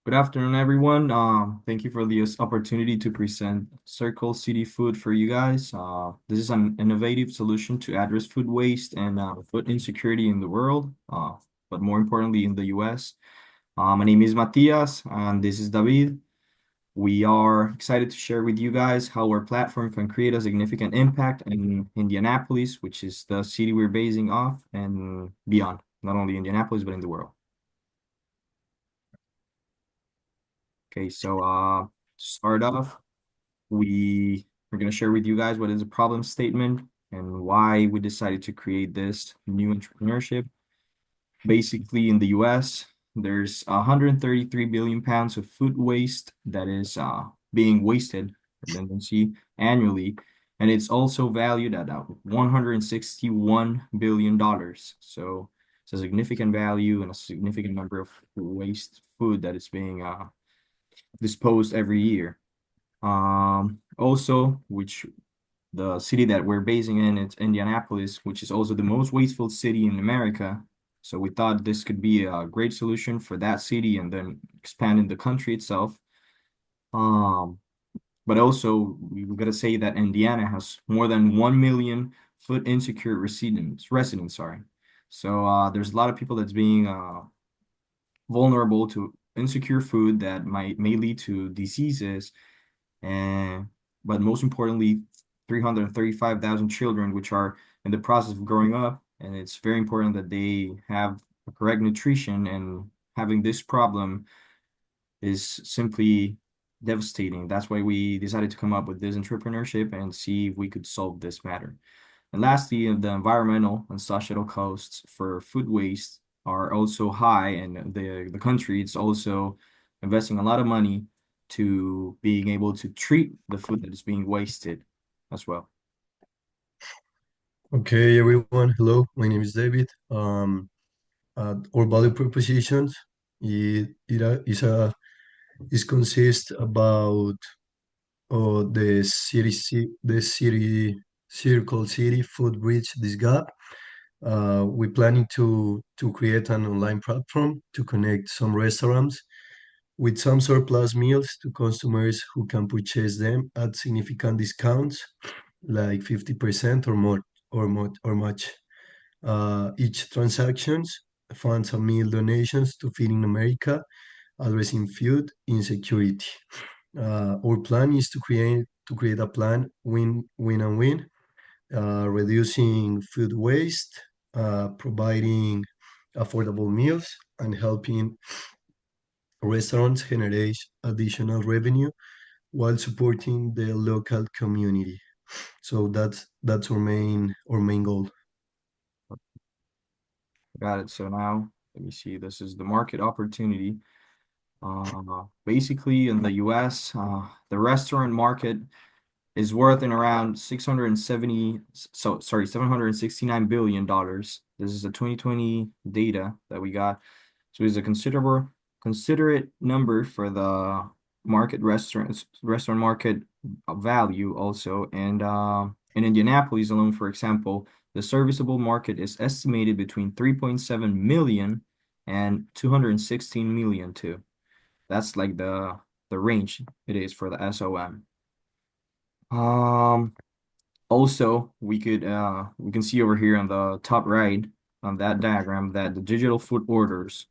Good afternoon, everyone. Thank you for this opportunity to present Circle City Food for you guys. This is an innovative solution to address food waste and food insecurity in the world, but more importantly in the US. My name is Matias, and this is David. We are excited to share with you guys how our platform can create a significant impact in Indianapolis, which is the city we're basing off, and beyond, not only Indianapolis, but in the world. Okay, so to start off, we are going to share with you guys what is a problem statement and why we decided to create this new entrepreneurship. Basically, in the US, there's 133 billion pounds of food waste that is being wasted, redundancy, annually, and it's also valued at $161 billion. So it's a significant value and a significant number of waste food that is being disposed every year. Also, which the city that we're basing in, it's Indianapolis, which is also the most wasteful city in America. So we thought this could be a great solution for that city and then expand in the country itself. Um, but also we gotta say that Indiana has more than 1 million food insecure residents, sorry. So there's a lot of people that's being vulnerable to insecure food that may lead to diseases and but most importantly 335,000 children which are in the process of growing up, and it's very important that they have a correct nutrition, and having this problem is simply devastating. That's why we decided to come up with this entrepreneurship and see if we could solve this matter. And lastly, the environmental and societal costs for food waste are also high, and the country it's also investing a lot of money to being able to treat the food that is being wasted as well. Okay, everyone. Hello, my name is David. Our value propositions it consists about the city circle city food bridge this gap. We're planning to create an online platform to connect some restaurants with some surplus meals to customers who can purchase them at significant discounts, like 50% or more or much. Each transactions funds a meal donations to Feeding America, addressing food insecurity. Our plan is to create a plan win and win, reducing food waste, providing affordable meals, and helping restaurants generate additional revenue while supporting the local community. So that's our main goal. Got it. So now let me see. This is the market opportunity. Basically in the US, the restaurant market is worth in around 670, so sorry, $769 billion. This is a 2020 data that we got. So it's a considerate number for the restaurant market value also. And in Indianapolis alone, for example, the serviceable market is estimated between 3.7 million and 216 million too. That's like the range it is for the SOM. Um, Also, we can see over here on the top right on that diagram that the digital food orders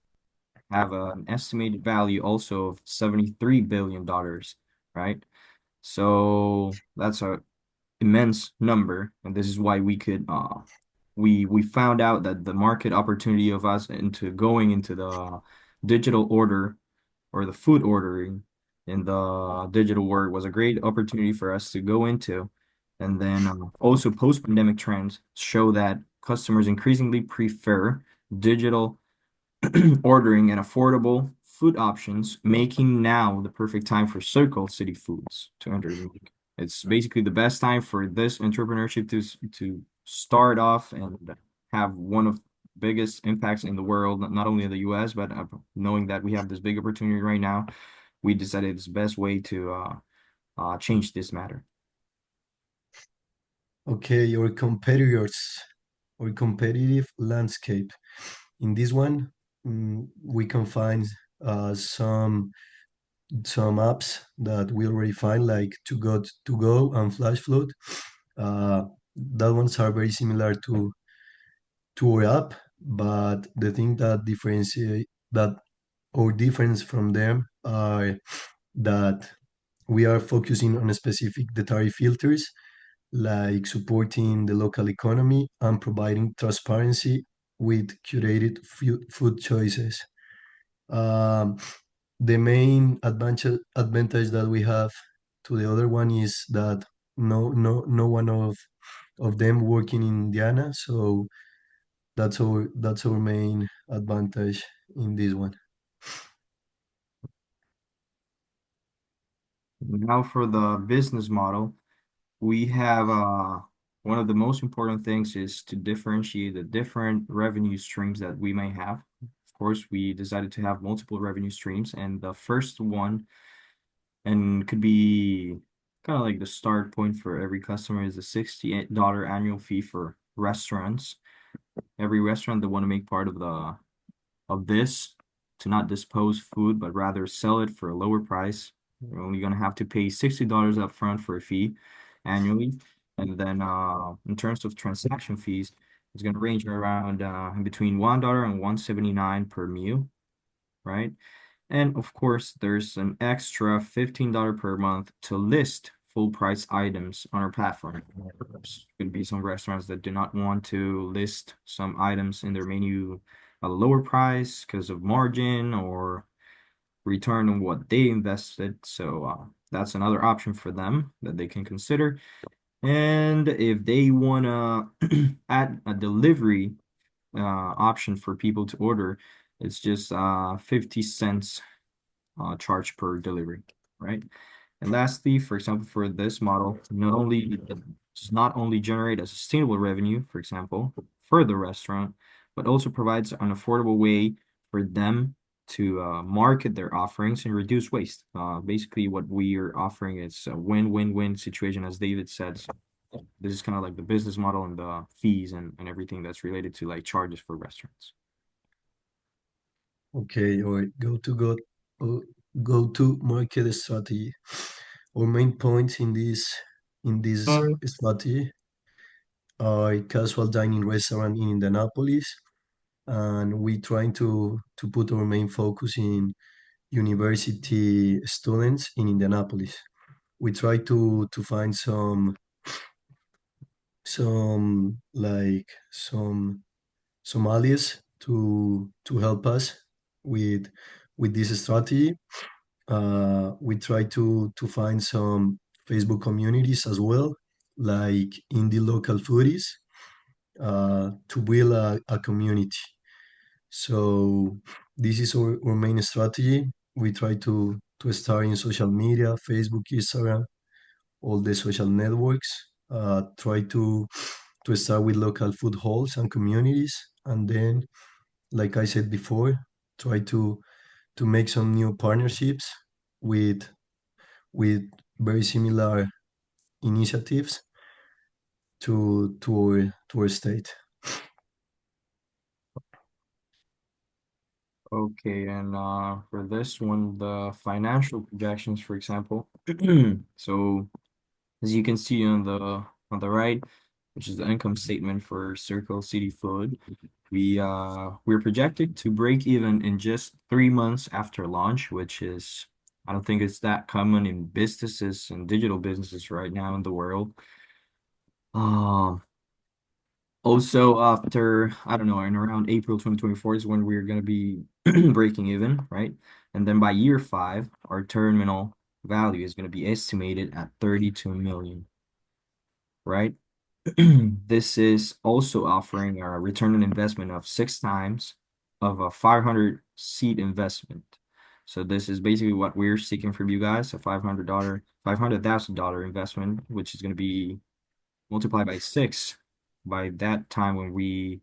have an estimated value also of $73 billion, right? So that's a immense number, and this is why we found out that the market opportunity of us into going into the digital order or the food ordering in the digital world was a great opportunity for us to go into. And then also post-pandemic trends show that customers increasingly prefer digital ordering and affordable food options, making now the perfect time for Circle City Foods to enter the league. It's basically the best time for this entrepreneurship to start off and have one of biggest impacts in the world, not only in the US, but knowing that we have this big opportunity right now, we decided it's the best way to change this matter. Okay, our competitive landscape. In this one, we can find some apps that we already find, like to go and flash flood. That ones are very similar to our app, but the thing that differentiate that our difference from them are that we are focusing on specific dietary filters, like supporting the local economy and providing transparency with curated food choices. Um, the main advantage that we have to the other one is that no one of them working in Indiana, so that's our main advantage in this one. Now for the business model, we have one of the most important things is to differentiate the different revenue streams that we may have. Of course, we decided to have multiple revenue streams, and the first one, and could be kind of like the start point for every customer, is a $68 annual fee for restaurants. Every restaurant that want to make part of the of this to not dispose food, but rather sell it for a lower price. You're only going to have to pay $60 up front for a fee annually. And then in terms of transaction fees, it's going to range around in between $1 and 179 per meal, right? And of course, there's an extra $15 per month to list full price items on our platform. There's going to be some restaurants that do not want to list some items in their menu at a lower price because of margin or return on what they invested. So that's another option for them that they can consider. And if they want to add a delivery option for people to order, it's just 50 cents charge per delivery, right? And lastly, for example, for this model, does not only generate a sustainable revenue, for example, for the restaurant, but also provides an affordable way for them to market their offerings and reduce waste. Basically, what we are offering is a win-win-win situation, as David said. So this is kind of like the business model and the fees and everything that's related to like charges for restaurants. Okay, or go to market strategy. Our main points in this strategy are casual dining restaurant in Indianapolis, and we trying to put our main focus in university students in Indianapolis. We try to find some allies to help us with with this strategy. We try to find some Facebook communities as well, like indie local foodies, to build a community. So this is our main strategy. We try to start in social media, Facebook, Instagram, all the social networks. Try to start with local food halls and communities, and then, like I said before, try to make some new partnerships with with very similar initiatives to our state. Okay, and for this one, the financial projections, for example. So as you can see on the right, which is the income statement for Circle City Food, we're projected to break even in just 3 months after launch, which is I don't think it's that common in businesses and digital businesses right now in the world. Um, Also, after, I don't know, in around April 2024 is when we're going to be breaking even, right? And then by year five, our terminal value is going to be estimated at 32 million, right? This is also offering a return on investment of 6 times of a 500 seat investment. So this is basically what we're seeking from you guys, a $500,000 investment, which is going to be multiply by six by that time when we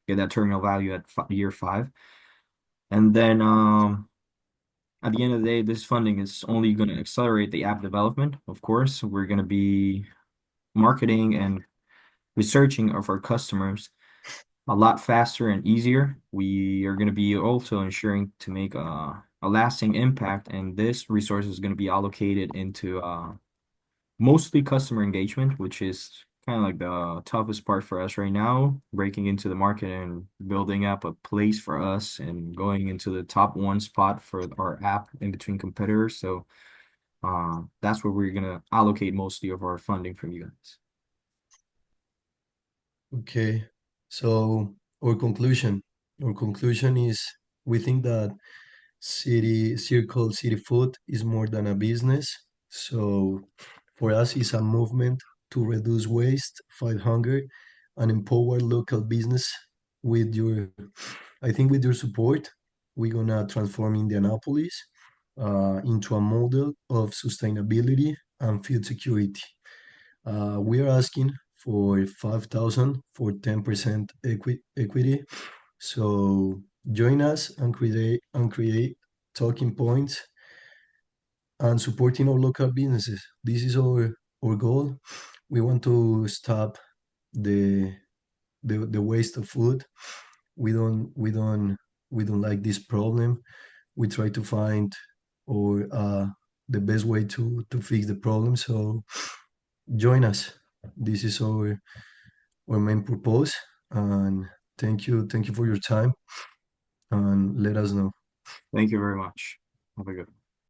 get that terminal value at year five. And then at the end of the day, this funding is only going to accelerate the app development. Of course, we're going to be marketing and researching of our customers a lot faster and easier. We are going to be also ensuring to make a lasting impact, and this resource is going to be allocated into mostly customer engagement, which is kind of like the toughest part for us right now, breaking into the market and building up a place for us and going into the top one spot for our app in between competitors. So that's where we're gonna allocate mostly of our funding from you guys. Okay. So our conclusion, our conclusion is we think that circle city food is more than a business. So for us, it's a movement to reduce waste, fight hunger, and empower local business with your, I think with your support, we're gonna transform Indianapolis into a model of sustainability and food security. We are asking for 5,000 for 10% equity. So join us and create talking points and supporting our local businesses. This is our goal. We want to stop the the waste of food. We don't like this problem. We try to find or the best way to fix the problem. So join us. This is our main purpose. And thank you for your time and let us know. Thank you very much. Have a good one.